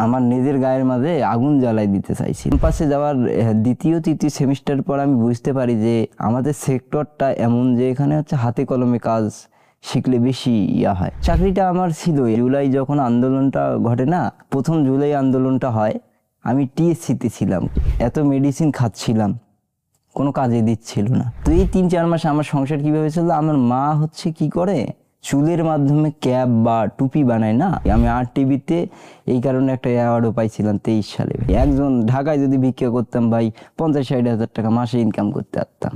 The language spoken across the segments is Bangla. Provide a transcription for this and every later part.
আমার নিজের গায়ের মাঝে আগুন জ্বালাই দিতে চাইছি। ক্যাম্পাসে যাওয়ার দ্বিতীয় তৃতীয় সেমিস্টার পর আমি বুঝতে পারি যে আমাদের সেক্টরটা এমন যে এখানে হচ্ছে হাতে কলমে কাজ শিখলে বেশি হয়। চাকরিটা আমার ছিল জুলাই যখন আন্দোলনটা ঘটে না, প্রথম জুলাই আন্দোলনটা হয়, আমি টিএসসিতে ছিলাম, এত মেডিসিন খাচ্ছিলাম, কোনো কাজে দিচ্ছিল না। তো এই 3-4 মাস আমার সংসার কিভাবে চললো, আমার মা হচ্ছে কি করে চুলের মাধ্যমে ক্যাপ বা টুপি বানায় না। আমি RTVতে এই কারণে একটা অ্যাওয়ার্ডও পাইছিলাম 23 সালে। একজন ঢাকায় যদি ভিক্ষা করতাম ভাই 50-60 হাজার টাকা মাসে ইনকাম করতে পারতাম।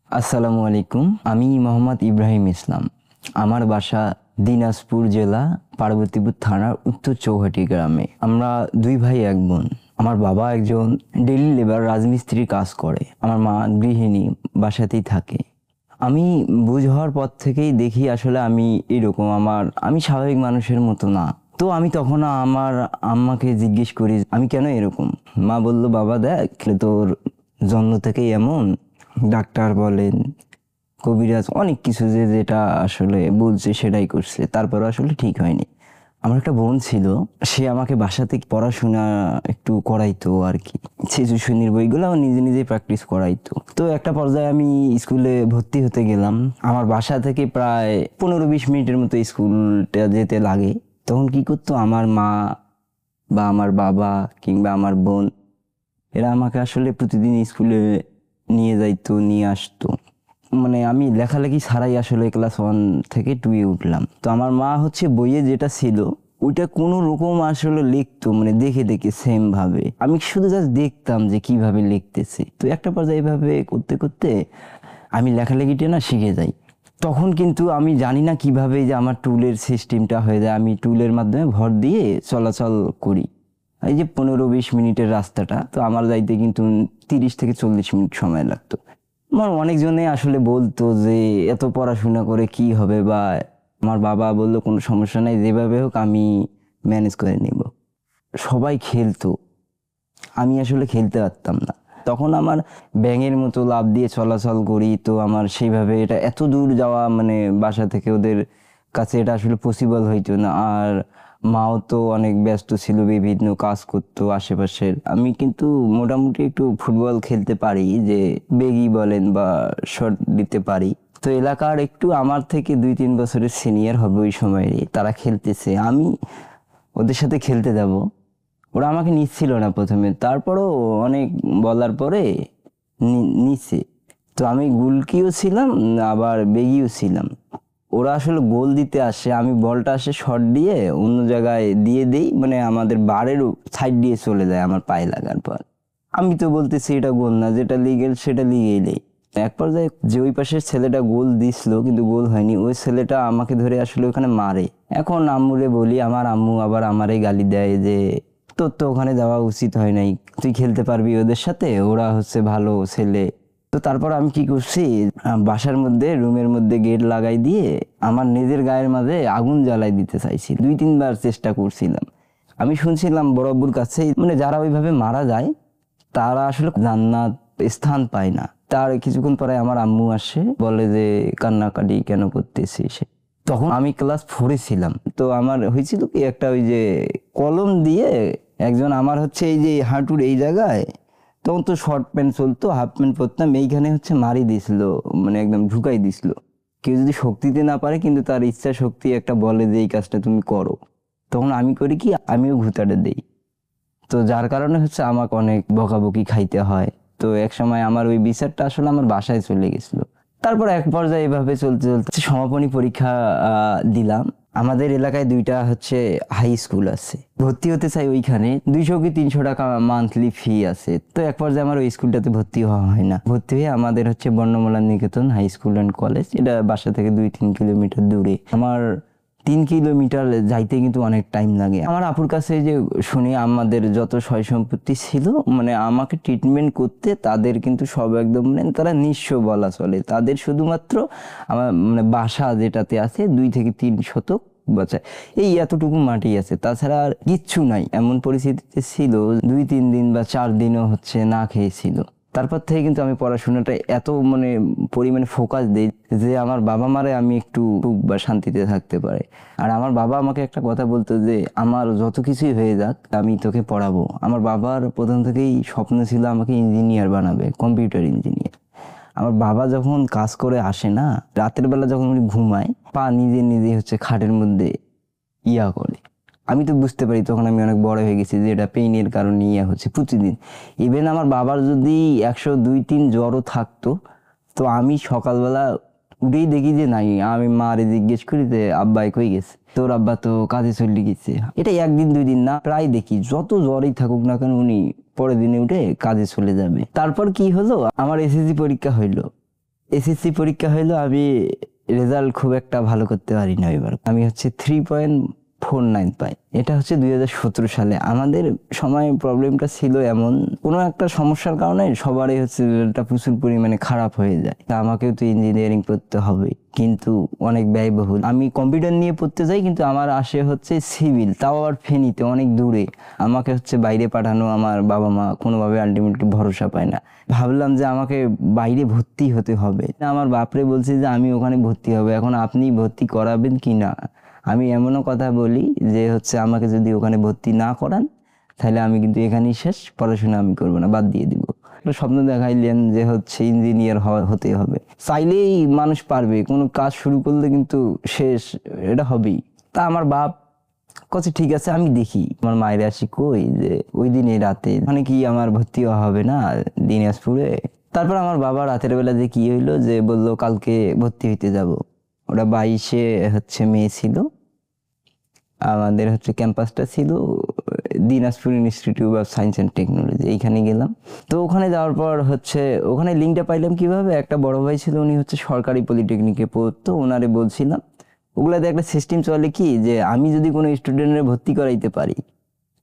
আসসালামু আলাইকুম, আমি মোহাম্মদ ইব্রাহিম ইসলাম। আমার বাসা দিনাজপুর জেলা পার্বতীপুর থানার উত্তর চৌহাটি গ্রামে। আমরা 2 ভাই 1 বোন। আমার বাবা একজন ডেইলি লেবার রাজমিস্ত্রির কাজ করে, আমার মা গৃহিণী, বাসাতেই থাকে। আমি বুঝ হওয়ার পর থেকেই দেখি আসলে আমি এরকম, আমি স্বাভাবিক মানুষের মতো না। তো আমি তখন আমার আম্মাকে জিজ্ঞেস করি আমি কেন এরকম। মা বলল, বাবা দেখ, তোর জন্ম থেকেই এমন, ডাক্তার বলেন, কবিরাজ অনেক কিছু যেটা আসলে বলছে সেটাই করছে, তারপরও আসলে ঠিক হয়নি। আমার একটা বোন ছিল, সে আমাকে বাসা থেকে পড়াশোনা একটু করাইতো আর কি, শিশু শ্রেণীর বইগুলো নিজে নিজে প্র্যাকটিস করাইতো। তো একটা পর্যায়ে আমি স্কুলে ভর্তি হতে গেলাম, আমার বাসা থেকে প্রায় 15-20 মিনিটের মতো স্কুলটা যেতে লাগে। তখন কি করতো আমার মা বা আমার বাবা কিংবা আমার বোন, এরা আমাকে আসলে প্রতিদিন স্কুলে নিয়ে যাইতো, নিয়ে আসতো। মানে আমি লেখালেখি ছাড়াই আসলে ক্লাস 1 থেকে 2 উঠলাম। তো আমার মা হচ্ছে বইয়ে যেটা ছিল ওইটা কোনো রকম আসলে লিখতো, মানে দেখে দেখে সেম ভাবে। আমি শুধু জাস্ট দেখতাম যে কিভাবে লিখতেছে। তো একটা পর্যায়ে এইভাবে করতে করতে আমি লেখালেখিটা না শিখে যাই। তখন কিন্তু আমি জানি না কিভাবে যে আমার টুলের সিস্টেমটা হয়ে যায়। আমি টুলের মাধ্যমে ভর দিয়ে চলাচল করি। এই যে 15-20 মিনিটের রাস্তাটা, তো আমার যাইতে কিন্তু 30 থেকে 40 মিনিট সময় লাগতো। আমার অনেকজনে আসলে বলতো যে এত পড়াশোনা করে কি হবে, বা আমার বাবা বললো কোনো সমস্যা নাই, যেভাবে হোক আমি ম্যানেজ করে নেব। সবাই খেলতো, আমি আসলে খেলতে পারতাম না। তখন আমার ব্যাঙের মতো লাফ দিয়ে চলাচল করি, তো আমার সেইভাবে এটা এত দূর যাওয়া, মানে বাসা থেকে ওদের কাছে এটা আসলে পসিবল হইতো না। আর মাও তো অনেক ব্যস্ত ছিল, বিভিন্ন কাজ করতো আশেপাশের। আমি কিন্তু মোটামুটি একটু ফুটবল খেলতে পারি, যে বেগি বলেন বা শট দিতে পারি। তো এলাকার একটু আমার থেকে 2-3 বছরের সিনিয়র হবে ওই সময়েরই, তারা খেলতেছে, আমি ওদের সাথে খেলতে যাব। ওরা আমাকে নিচ্ছিল না প্রথমে, তারপরও অনেক বলার পরে নিচ্ছে। তো আমি গোলকিও ছিলাম আবার বেগিও ছিলাম। ওরা আসলে গোল দিতে আসে, আমি বলটা আসে শর্ট দিয়ে অন্য জায়গায় দিয়ে দেই, মানে আমাদের বারের সাইড দিয়ে চলে যায় আমার পায়ে লাগার পর। আমি তো বলতেছি এটা গোল না, যেটা লিগেল সেটা লিগেই নেই। এক পর্যায়ে যে ওই পাশের ছেলেটা গোল দিছিল কিন্তু গোল হয়নি, ওই ছেলেটা আমাকে ধরে আসলে ওখানে মারে। এখন আম্মুরে বলি, আমার আম্মু আবার আমারে গালি দেয় যে তোর তো ওখানে যাওয়া উচিত হয় নাই, তুই খেলতে পারবি ওদের সাথে, ওরা হচ্ছে ভালো ছেলে। তো তারপর আমি কি করছি, বাসার মধ্যে রুমের মধ্যে গেট লাগাই দিয়ে আমার নিজের গায়ের মাঝে আগুন জ্বালাই দিতে চাইছি। 2-3 বার চেষ্টা করছিলাম। আমি শুনছিলাম বড় আব্বুর কাছে, মানে যারা ওইভাবে মারা যায় তারা আসলে জান্নাত স্থান পায় না। তার কিছুক্ষণ পরে আমার আম্মু আসে, বলে যে কান্নাকাটি কেন করতেছিস। তখন আমি ক্লাস 4-এ ছিলাম। তো আমার হয়েছিল কি, একটা ওই যে কলম দিয়ে একজন আমার হচ্ছে এই যে হাঁটুর এই জায়গায়, তখন তো শর্ট প্যান্ট চলতো, হাফ প্যান্ট পরতাম, এইখানে হচ্ছে মারি দিছিল, মানে একদম ঢুকাই দিছিল। কেউ যদি শক্তিতে না পারে কিন্তু তার ইচ্ছা শক্তি একটা বলে যে এই কাজটা তুমি করো, তখন আমি করি কি, আমিও ঘুতাটা দেই। তো যার কারণে হচ্ছে আমাকে অনেক বকাবকি খাইতে হয়। তো এক সময় আমার ওই বিচারটা আসলে আমার বাসায় চলে গেছিল। তারপর এক পর্যায়ে এভাবে চলতে চলতে সমাপনী পরীক্ষা দিলাম। আমাদের এলাকায় 2টা হচ্ছে হাই স্কুল আছে, ভর্তি হতে চাই ওইখানে 200 কি 300 টাকা মান্থলি ফি আছে। তো এক পর্যায়ে আমার ওই স্কুলটাতে ভর্তি হওয়া হয় না। ভর্তি হয়ে আমাদের হচ্ছে বর্ণমালা নিকেতন হাই স্কুল অ্যান্ড কলেজ, এটা বাসা থেকে 2-3 কিলোমিটার দূরে। আমার 3 কিলোমিটার যাইতে কিন্তু অনেক টাইম লাগে। আমার আপুর কাছে যে শুনি আমাদের যত সয় সম্পত্তি ছিল, মানে আমাকে ট্রিটমেন্ট করতে তাদের কিন্তু সব একদম, মানে তারা নিঃস্ব বলা চলে। তাদের শুধুমাত্র আমার মানে বাসা যেটাতে আছে 2 থেকে 3 শতক বাঁচায়, এই এতটুকু মাটি আছে, তাছাড়া আর কিচ্ছু নাই। এমন পরিস্থিতিতে ছিল 2-3 দিন বা 4 দিনও হচ্ছে না খেয়েছিল। তারপর থেকে কিন্তু আমি পড়াশোনাটা এত মানে পরিমাণে ফোকাস দিই যে আমার বাবা মারে আমি একটু সুখ বা শান্তিতে থাকতে পারি। আর আমার বাবা আমাকে একটা কথা বলতো যে আমার যত কিছুই হয়ে যাক আমি তোকে পড়াবো। আমার বাবার প্রথম থেকেই স্বপ্ন ছিল আমাকে ইঞ্জিনিয়ার বানাবে, কম্পিউটার ইঞ্জিনিয়ার। আমার বাবা যখন কাজ করে আসে না, রাতের বেলা যখন উনি ঘুমায়, পা নিজে নিজে হচ্ছে খাটের মধ্যে ইয়া করে। আমি তো বুঝতে পারি তখন আমি অনেক বড় হয়ে গেছি যে এটা পেইনের কারণে ইয়া হচ্ছে প্রতিদিন। ইভেন আমার বাবার যদি 102-3 জ্বরও থাকতো, তো আমি সকালবেলা উঠেই দেখি যে নাই, আমি মারে জিজ্ঞেস করি যে আব্বাই কই গেছে, তোর আব্বা তো কাজে চলে গেছে। এটা 1 দিন 2 দিন না, প্রায় দেখি যত জ্বরই থাকুক না কেন উনি পরের দিনে উঠে কাজে চলে যাবে। তারপর কি হলো, আমার এসএসসি পরীক্ষা হইলো। আমি রেজাল্ট খুব একটা ভালো করতে পারি না এবার। আমি হচ্ছে 3.49 পাই। এটা হচ্ছে 2017 সালে। আমাদের সময় প্রবলেমটা ছিল এমন, কোনো একটা সমস্যার কারণে সবারই হচ্ছে রেজাল্টটা প্রচুর পরিমাণে খারাপ হয়ে যায়। তা আমাকেও তো ইঞ্জিনিয়ারিং পড়তে হবে, কিন্তু অনেক ব্যয়বহুল। আমি কম্পিউটার নিয়ে পড়তে যাই, কিন্তু আমার আসে হচ্ছে সিভিল, তাও আবার ফেনীতে, অনেক দূরে। আমাকে হচ্ছে বাইরে পাঠানো, আমার বাবা মা কোনোভাবে আলটিমেটলি ভরসা পায় না। ভাবলাম যে আমাকে বাইরে ভর্তি হতে হবে। আমার বাপরে বলছে যে আমি ওখানে ভর্তি হব, এখন আপনি ভর্তি করাবেন কি না। আমি এমনও কথা বলি যে হচ্ছে আমাকে যদি ওখানে ভর্তি না করান তাহলে আমি কিন্তু এখানেই শেষ, পড়াশোনা আমি করবো না, বাদ দিয়ে দিব। স্বপ্ন দেখাইলেন যে হচ্ছে ইঞ্জিনিয়ার হতে হবে। চাইলেই মানুষ পারবে, কোনো কাজ শুরু করলে কিন্তু শেষ এটা হবেই। তা আমার বাপ কচ্ছে ঠিক আছে আমি দেখি। আমার মায়ের আসি কই যে ওই দিনে রাতে মানে কি আমার ভর্তি হবে না দিনাজপুরে। তারপর আমার বাবা রাতের বেলা যে কি হইলো, যে বললো কালকে ভর্তি হইতে যাব। ওটা 22শে হচ্ছে মে ছিল। আমাদের হচ্ছে ক্যাম্পাসটা ছিল Dinajpur institute of science and technology, এইখানে গেলাম। তো ওখানে যাওয়ার পর হচ্ছে ওখানে লিঙ্কটা পাইলাম কিভাবে, একটা বড় ভাই ছিল, উনি হচ্ছে সরকারি পলিটেকনিকে পড়তো, ওনারে বলছিলাম। ওগুলাতে একটা সিস্টেম চলে কি, যে আমি যদি কোনো স্টুডেন্টের ভর্তি করাইতে পারি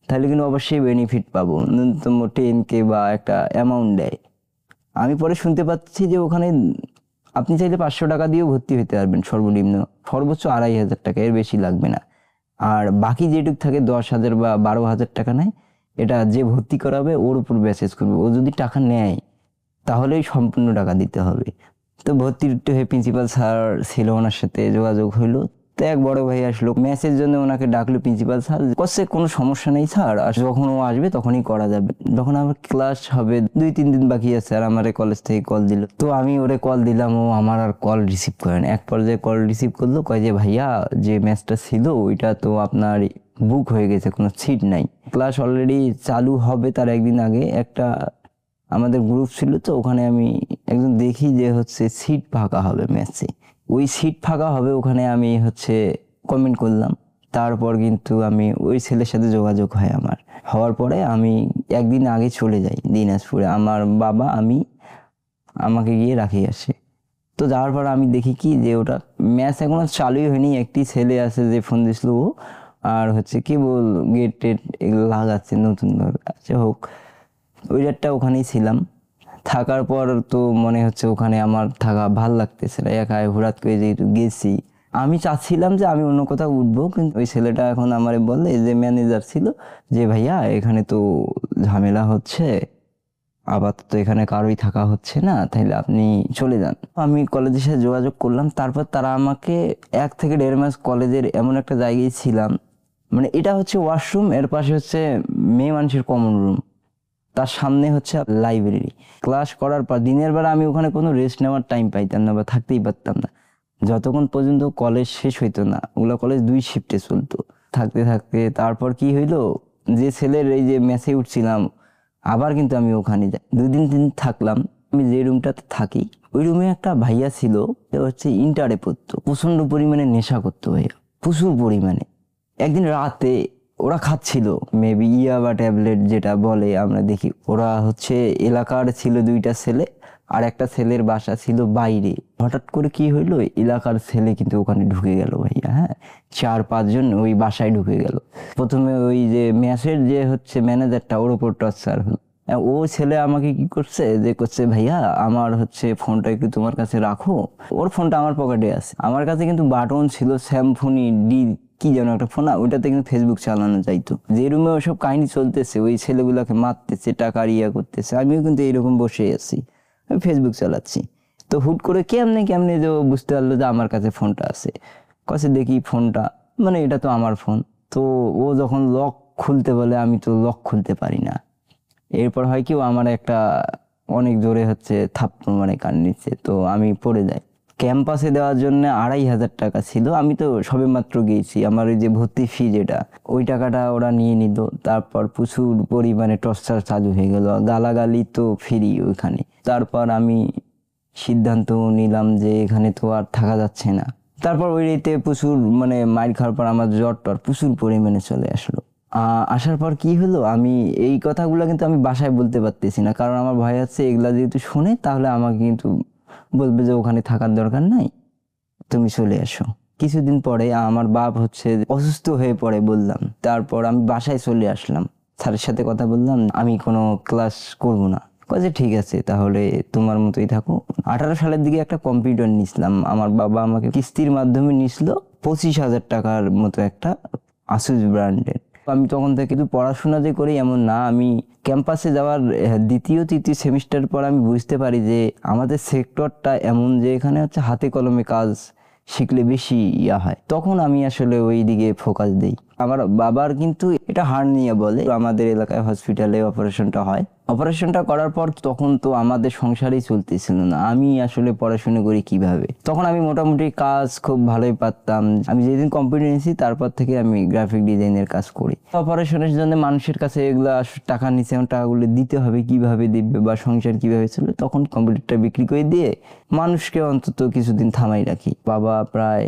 তাহলে কিন্তু অবশ্যই বেনিফিট পাবো, ন্যূনতম 10K বা একটা অ্যামাউন্ট দেয়। আমি পরে শুনতে পাচ্ছি যে ওখানে আপনি চাইলে 500 টাকা দিয়েও ভর্তি হতে পারবেন সর্বনিম্ন, সর্বোচ্চ 2,500 টাকা, এর বেশি লাগবে না। আর বাকি যেটুক থাকে 10,000 বা 12,000 টাকা নেয়, এটা যে ভর্তি করাবে ওর উপর মেসেজ করবে। ও যদি টাকা নেয় তাহলেই সম্পূর্ণ টাকা দিতে হবে। তো ভর্তির হয়ে প্রিন্সিপাল স্যার ছিল, ওনার সাথে যোগাযোগ হইলো। তো এক বড় ভাই আসলো, ম্যাচের জন্য ওনাকে ডাকলো প্রিন্সিপাল স্যার, কচ্ছে কোনো সমস্যা নেই স্যার, আর যখন ও আসবে তখনই করা যাবে। যখন আমার ক্লাস হবে 2-3 দিন বাকি আছে, আর আমার কলেজ থেকে কল দিল। তো আমি ওরে কল দিলাম, ও আমার আর কল রিসিভ করেন। এক পর্যায়ে কল রিসিভ করলো, কয় যে ভাইয়া যে ম্যাচটা ছিল ওইটা তো আপনার বুক হয়ে গেছে, কোনো সিট নাই। ক্লাস অলরেডি চালু হবে তার একদিন আগে একটা আমাদের গ্রুপ ছিল, তো ওখানে আমি একজন দেখি যে হচ্ছে সিট ফাঁকা হবে ম্যাচে, ওই সিট ফাঁকা হবে, ওখানে আমি হচ্ছে কমেন্ট করলাম। তারপর কিন্তু আমি ওই ছেলের সাথে যোগাযোগ হয় আমার, হওয়ার পরে আমি একদিন আগে চলে যাই দিনাজপুরে। আমার বাবা আমাকে গিয়ে রাখি আসে। তো যাওয়ার পর আমি দেখি কি যে ওটা ম্যাচ এখনো চালুই হয়নি। একটি ছেলে আছে যে ফোন দিছিল, ও আর হচ্ছে কেবল গেট টেট এগুলো লাগাচ্ছে নতুন ভাবে। আচ্ছা হোক, ওই রাতটা ওখানেই ছিলাম। থাকার পর তো মনে হচ্ছে ওখানে আমার থাকা ভাল লাগতেছে না, একা হঠাৎ করে যেহেতু গেছি। আমি চাচ্ছিলাম যে আমি অন্য কোথাও উঠবো, কিন্তু ওই ছেলেটা এখন আমারে বলে, যে ম্যানেজার ছিল, যে ভাইয়া এখানে তো ঝামেলা হচ্ছে, আপাতত এখানে কারোই থাকা হচ্ছে না, তাইলে আপনি চলে যান। আমি কলেজের সাথে যোগাযোগ করলাম। তারপর তারা আমাকে 1 থেকে 1.5 মাস কলেজের এমন একটা জায়গায় ছিলাম, মানে এটা হচ্ছে ওয়াশরুম, এর পাশে হচ্ছে মেয়ে মানুষের কমন রুম, তার সামনে হচ্ছে লাইব্রেরি। ক্লাস করার পর দিনের বেলা আমি ওখানে কোনো রেস্ট নেওয়ার টাইম পাইতাম না বা থাকতেই পারতাম না, যতক্ষণ পর্যন্ত কলেজ শেষ হইতো না। ওগুলো কলেজ 2 শিফটে চলতো। থাকতে থাকতে তারপর কি হইলো, যে ছেলের এই যে মেসে উঠছিলাম, আবার কিন্তু আমি ওখানে যাই। 2 দিন থাকলাম। আমি যে রুমটাতে থাকি ওই রুমে একটা ভাইয়া ছিল, সে হচ্ছে ইন্টারে পড়তো, প্রচন্ড পরিমাণে নেশা করতো ভাইয়া, প্রচুর পরিমাণে। একদিন রাতে ওরা খাচ্ছিল মেবি ইয়া বা ট্যাবলেট যেটা বলে আমরা দেখি, ওরা হচ্ছে এলাকার ছিল 2টা ছেলে, আর একটা ছেলের বাসা ছিল বাইরে। হঠাৎ করে কি হইলো, এলাকার ছেলে কিন্তু ওখানে ঢুকে গেল ভাইয়া। হ্যাঁ, 4-5 জন ওই বাসায় ঢুকে গেল। প্রথমে ওই যে ম্যাচের যে হচ্ছে ম্যানেজারটা, ওর উপর টর্চার হলো। ও ছেলে আমাকে কি করছে, যে করছে ভাইয়া আমার হচ্ছে ফোনটা একটু তোমার কাছে রাখো। ওর ফোনটা আমার পকেটে আছে, আমার কাছে কিন্তু বাটন ছিল স্যামসুং কি যেন একটা ফোন, ওইটাতে কিন্তু ফেসবুক চালানো যাইতো। যে রুমে ওসব কাহিনী চলতেছে, ওই ছেলেগুলোকে মারতেছে, টাকা ইয়া করতেছে, আমিও কিন্তু এইরকম বসে আছি, আমি ফেসবুক চালাচ্ছি। তো হুট করে কেমনে যে বুঝতে পারলো যে আমার কাছে ফোনটা আছে। কাছে দেখি ফোনটা, মানে এটা তো আমার ফোন। তো ও যখন লক খুলতে বলে, আমি তো লক খুলতে পারি না। এরপর হয় কি, ও আমার একটা অনেক জোরে থাপ্পড় মানে কান নিচ্ছে, তো আমি পড়ে যাই। ক্যাম্পাসে দেওয়ার জন্য 2,500 টাকা ছিল। আমি তো সবে মাত্র গিয়েছি, আমার ওই যে ভর্তি ফি যেটা, ওই টাকাটা ওরা নিয়ে নিল। তারপর প্রচুর পরিমাণে টর্চার চালু হয়ে গেল, গালাগালি তো ফ্রি ওইখানে। তারপর আমি সিদ্ধান্ত নিলাম যে এখানে তো আর থাকা যাচ্ছে না। তারপর ওই রাতে প্রচুর মানে মাইর খাওয়ার পর আমার জ্বর টর প্রচুর পরিমাণে চলে আসলো। আসার পর কি হলো, আমি এই কথাগুলো কিন্তু আমি বাসায় বলতে পারতেছি না, কারণ আমার ভয় আছে এগুলা যেহেতু শুনে তাহলে আমাকে কিন্তু বলবে যে ওখানে থাকার দরকার নাই, তুমি চলে আসো। কিছুদিন পরে আমার বাপ অসুস্থ হয়ে পড়ে বললাম। তারপর আমি বাসায় চলে আসলাম, স্যারের সাথে কথা বললাম, আমি কোনো ক্লাস করব না। কাজে ঠিক আছে, তাহলে তোমার মতোই থাকো। 18 সালের দিকে একটা কম্পিউটার নিছিলাম, আমার বাবা আমাকে কিস্তির মাধ্যমে নিছিল 25,000 টাকার মতো, একটা আসুস ব্র্যান্ডের। আমি তখন থেকে কিন্তু পড়াশোনা যে করি এমন না, আমি ক্যাম্পাসে যাওয়ার দ্বিতীয় তৃতীয় সেমিস্টার পর আমি বুঝতে পারি যে আমাদের সেক্টরটা এমন যে এখানে হাতে কলমে কাজ শিখলে বেশি ইয়া হয়। তখন আমি আসলে ওই দিকে ফোকাস দিই। আমার বাবার কিন্তু এটা হার্নিয়া বলে, আমাদের এলাকায় হসপিটালে অপারেশনটা হয়। অপারেশনটা করার পর তখন তো আমাদের সংসারই চলতেছিল না, আমি আসলে পড়াশোনা করি কিভাবে। তখন আমি মোটামুটি কাজ খুব ভালোই পারতাম। আমি যেদিন কম্পিউটার নিয়েছি তারপর থেকে আমি গ্রাফিক ডিজাইনের কাজ করি। অপারেশনের জন্য মানুষের কাছে এগুলো টাকা নিচ্ছে, এবং টাকাগুলো দিতে হবে, কিভাবে দিবে বা সংসার কিভাবে চলবে, তখন কম্পিউটারটা বিক্রি করে দিয়ে মানুষকে অন্তত কিছুদিন থামাই রাখি। বাবা প্রায়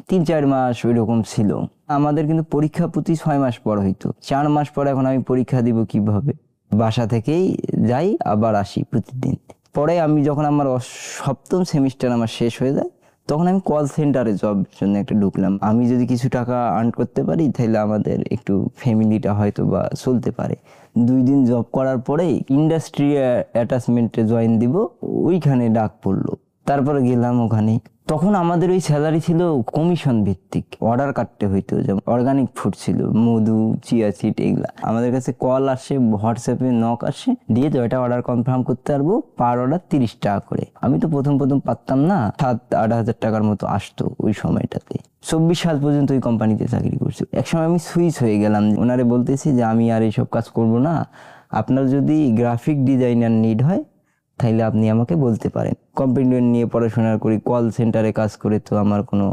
3-4 মাস ওইরকম ছিল। আমাদের কিন্তু পরীক্ষা প্রতি 6 মাস পর হইতো, 4 মাস পর এখন আমি পরীক্ষা দিব কিভাবে? বাসা থেকেই যাই আবার আসি প্রতিদিন। পরে আমি যখন আমার 7ম সেমিস্টার আমার শেষ হয়ে যায়, তখন আমি কল সেন্টারে জব জন্য একটা ঢুকলাম। আমি যদি কিছু টাকা আর্ন করতে পারি তাহলে আমাদের একটু ফ্যামিলিটা হয়তো বা চলতে পারে। 2 দিন জব করার পরেই ইন্ডাস্ট্রি অ্যাটাচমেন্টে জয়েন দিব, ওইখানে ডাক পড়লো। তারপরে গেলাম ওখানে। তখন আমাদের ওই স্যালারি ছিল কমিশন ভিত্তিক, অর্ডার কাটতে হইতো। যেমন অর্গানিক ফুড ছিল, মধু, চিয়া সিড, এগুলা আমাদের কাছে কল আসে, হোয়াটসঅ্যাপে নক আসে, দিয়ে তো এটা অর্ডার কনফার্ম করতে পারবো। পার অর্ডার 30 টাকা করে। আমি তো প্রথম পারতাম না, 7-8 হাজার টাকার মতো আসতো ওই সময়টাতে। 24 সাল পর্যন্ত ওই কোম্পানিতে চাকরি করছি। একসময় আমি সুইচ হয়ে গেলাম, ওনারে বলতেছি যে আমি আর এইসব কাজ করব না, আপনার যদি গ্রাফিক ডিজাইনার নিড হয় তাইলে আপনি আমাকে বলতে পারেন। কম্পিউটার নিয়ে পড়াশোনা করি, কল সেন্টারে কাজ করে তো আমার কোনো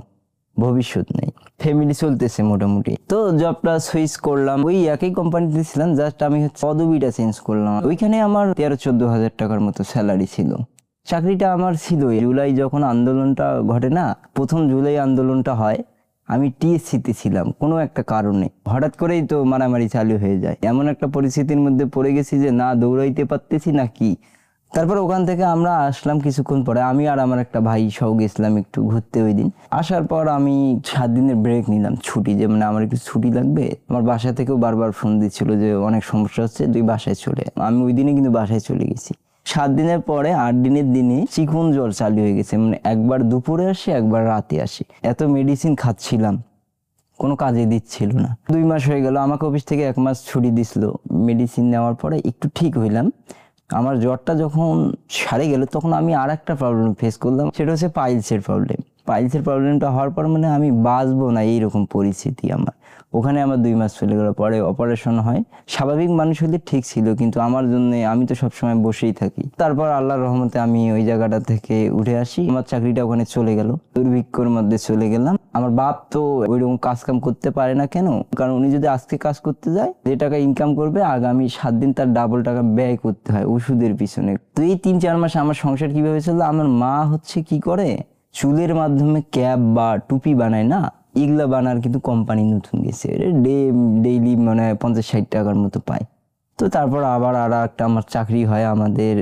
ভবিষ্যৎ নেই, ফ্যামিলি চলতেছে মোটামুটি। তো জবটা সুইচ করলাম, ওই একই কোম্পানিতে ছিলাম, জাস্ট আমি পদবিটা চেঞ্জ করলাম। ওইখানে আমার 13-14 হাজার টাকার মতো স্যালারি ছিল। চাকরিটা আমার ছিল। জুলাই যখন আন্দোলনটা ঘটে না, প্রথম জুলাই আন্দোলনটা হয়, আমি টিএসসিতে ছিলাম। কোনো একটা কারণে হঠাৎ করেই তো মারামারি চালু হয়ে যায়। এমন একটা পরিস্থিতির মধ্যে পড়ে গেছি যে না দৌড়াইতে পারতেছি না কি। তারপর ওখান থেকে আমরা আসলাম কিছুক্ষণ পরে, আমি আর আমার একটা ভাই সহ গেছিলাম একটু ঘুরতে। ওই দিন আসার পর আমি 7 দিনের ব্রেক নিলাম, ছুটি, যে মানে আমার একটু ছুটি লাগবে। আমার বাসা থেকেও বারবার ফোন দিচ্ছিল যে অনেক সমস্যা হচ্ছে, তুই বাসায় চলে। আমি ওই দিনে কিন্তু বাসায় চলে গেছি। 7 দিনের পরে 8 দিনের দিনে চিকন জ্বর চালু হয়ে গেছে, মানে একবার দুপুরে আসে একবার রাতে আসে। এত মেডিসিন খাচ্ছিলাম, কোনো কাজে দিচ্ছিল না। 2 মাস হয়ে গেল, আমাকে অফিস থেকে 1 মাস ছুটি দিছিল। মেডিসিন নেওয়ার পরে একটু ঠিক হইলাম। আমার জ্বরটা যখন সারে গেল তখন আমি আর একটা প্রবলেম ফেস করলাম, সেটা হচ্ছে পাইলসের প্রবলেম। পাইলসের প্রবলেমটা হওয়ার পর মানে আমি বাঁচবো না এইরকম পরিস্থিতি আমার। ওখানে আমার 2 মাস চলে গেল, পরে অপারেশন হয়। স্বাভাবিক মানুষ হলে ঠিক ছিল, কিন্তু আমার জন্য, আমি তো সবসময় বসেই থাকি। তারপর আল্লাহর রহমতে আমি ওই জায়গাটা থেকে উঠে আসি, আমার চাকরিটা ওখানে চলে গেল, দুর্ভিক্ষর মধ্যে চলে গেলাম। আমার বাপ তো ওইরকম কাজ কাম করতে পারে না। কেন? কারণ উনি যদি আজকে কাজ করতে যায়, যে টাকা ইনকাম করবে আগামী 7 দিন তার ডাবল টাকা ব্যয় করতে হয় ওষুধের পিছনে। তো এই 3-4 মাস আমার সংসার কিভাবে চললো, আমার মা কি করে, চুলের মাধ্যমে ক্যাপ বা টুপি বানায় না, এগুলা বানার কিন্তু কোম্পানি নতুন গেছে, ডেইলি মানে 50-60 টাকার মতো পায়। তো তারপর আবার আর একটা আমার চাকরি হয় আমাদের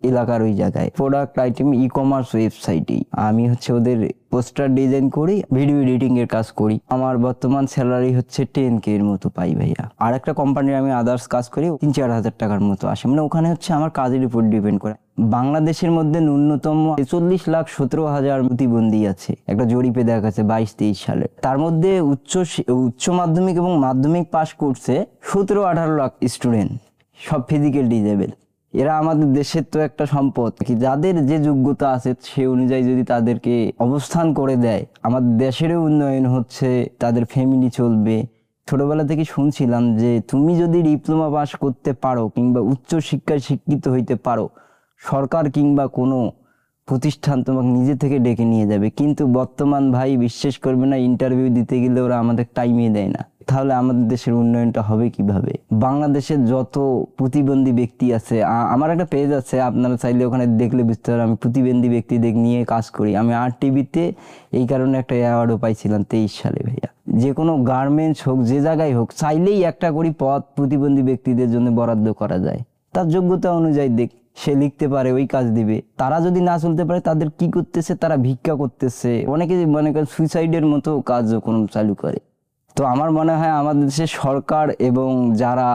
এলাকার ওই জায়গায়, প্রোডাক্ট আইটেম ই-কমার্স ওয়েবসাইটে। আমি ওদের পোস্টার ডিজাইন করি, ভিডিও এডিটিং এর কাজ করি। আমার বর্তমান স্যালারি 10K এর মতো পাই ভাইয়া। আর একটা কোম্পানির আমি আদার্স কাজ করি, 3-4 হাজার টাকার মতো আসে। মানে ওখানে আমার কাজের উপর ডিপেন্ড করে। বাংলাদেশের মধ্যে ন্যূনতম 43,17,000 প্রতিবন্ধী আছে, একটা জরিপে দেখা গেছে 22-23 সালে। তার মধ্যে উচ্চ মাধ্যমিক এবং মাধ্যমিক পাশ করছে 17-18 লাখ স্টুডেন্ট, সব ফিজিক্যাল ডিজেবল। এরা আমাদের দেশের তো একটা সম্পদ, কি যাদের যে যোগ্যতা আছে সে অনুযায়ী যদি তাদেরকে অবস্থান করে দেয়, আমাদের দেশেরও উন্নয়ন হচ্ছে, তাদের ফ্যামিলি চলবে। ছোটবেলা থেকে শুনছিলাম যে তুমি যদি ডিপ্লোমা পাস করতে পারো কিংবা উচ্চ শিক্ষায় শিক্ষিত হইতে পারো, সরকার কিংবা কোনো প্রতিষ্ঠান তোমাকে নিজে থেকে ডেকে নিয়ে যাবে। কিন্তু বর্তমান ভাই বিশ্বাস করবে না, ইন্টারভিউ দিতে গেলে ওরা আমাদের টাইমই দেয় না। তাহলে আমাদের দেশের উন্নয়নটা হবে কিভাবে? বাংলাদেশের যত প্রতিবন্ধী ব্যক্তি আছে, আমার একটা পেজ আছে, আপনারা চাইলে ওখানে দেখলে বুঝতে পারেন আমি প্রতিবন্ধী ব্যক্তিদের নিয়ে কাজ করি। আমি RTV-তে এই কারণে একটা অ্যাওয়ার্ডও পাইছিলাম 23 সালে ভাইয়া। যে কোনো গার্মেন্টস হোক, যে জায়গায় হোক, চাইলেই একটা করে পদ প্রতিবন্ধী ব্যক্তিদের জন্য বরাদ্দ করা যায়। তার যোগ্যতা অনুযায়ী সে লিখতে পারে, ওই কাজ দিবে। তারা যদি না চলতে পারে, তাদের কি করতেছে, তারা ভিক্ষা করতেছে, অনেকে মনে করেন সুইসাইডের মতো কার্যক্রম চালু করে। তো আমার মনে হয় আমাদের দেশের সরকার এবং যারা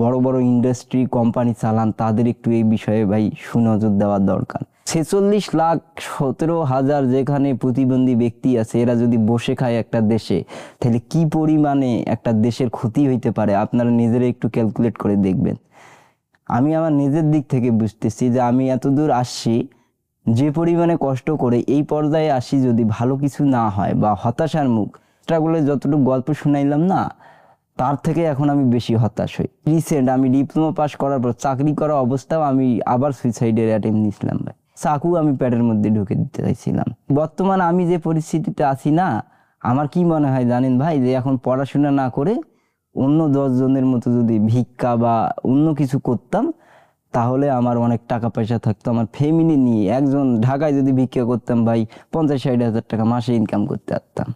বড় বড় ইন্ডাস্ট্রি কোম্পানি চালান তাদের একটু এই বিষয়ে ভাই সুনজর দেওয়ার দরকার। 46,17,000 যেখানে প্রতিবন্ধী ব্যক্তি আছে, এরা যদি বসে খায় একটা দেশে, তাহলে কি পরিমাণে একটা দেশের ক্ষতি হইতে পারে আপনারা নিজেরা একটু ক্যালকুলেট করে দেখবেন। আমি আমার নিজের দিক থেকে বুঝতেছি যে আমি এত দূর আসছি, যে পরিমাণে কষ্ট করে এই পর্যায়ে আসি, যদি ভালো কিছু না হয় বা হতাশার মুখ, স্ট্রাগলের যতটুকু গল্প শুনাইলাম না, তার থেকে এখন আমি বেশি হতাশ হই। রিসেন্ট আমি ডিপ্লোমা পাস করার পর চাকরি করা অবস্থাও আমি আবার সুইসাইডের অ্যাটেম্প নিয়েছিলাম ভাই। চাকু আমি প্যাডের মধ্যে ঢুকে দিতে চাইছিলাম। বর্তমান আমি যে পরিস্থিতিতে আছি না, আমার কি মনে হয় জানেন ভাই, যে এখন পড়াশোনা না করে অন্য 10 জনের মতো যদি ভিক্ষা বা অন্য কিছু করতাম, তাহলে আমার অনেক টাকা পয়সা থাকতো, আমার ফ্যামিলি নিয়ে একজন ঢাকায় যদি ভিক্ষা করতাম ভাই 50-60 হাজার টাকা মাসে ইনকাম করতে পারতাম।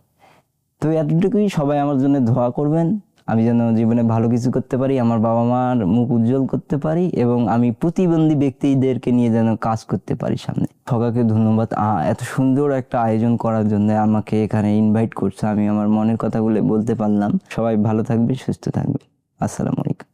তো এতটুকুই, সবাই আমার জন্য দোয়া করবেন, আমি যেন জীবনে ভালো কিছু করতে পারি, আমার বাবা মার মুখ উজ্জ্বল করতে পারি এবং আমি প্রতিবন্ধী ব্যক্তিদেরকে নিয়ে যেন কাজ করতে পারি সামনে। সবাইকে ধন্যবাদ এত সুন্দর একটা আয়োজন করার জন্য, আমাকে এখানে ইনভাইট করছে, আমি আমার মনের কথাগুলো বলতে পারলাম। সবাই ভালো থাকবে, সুস্থ থাকবে। আসসালামু আলাইকুম।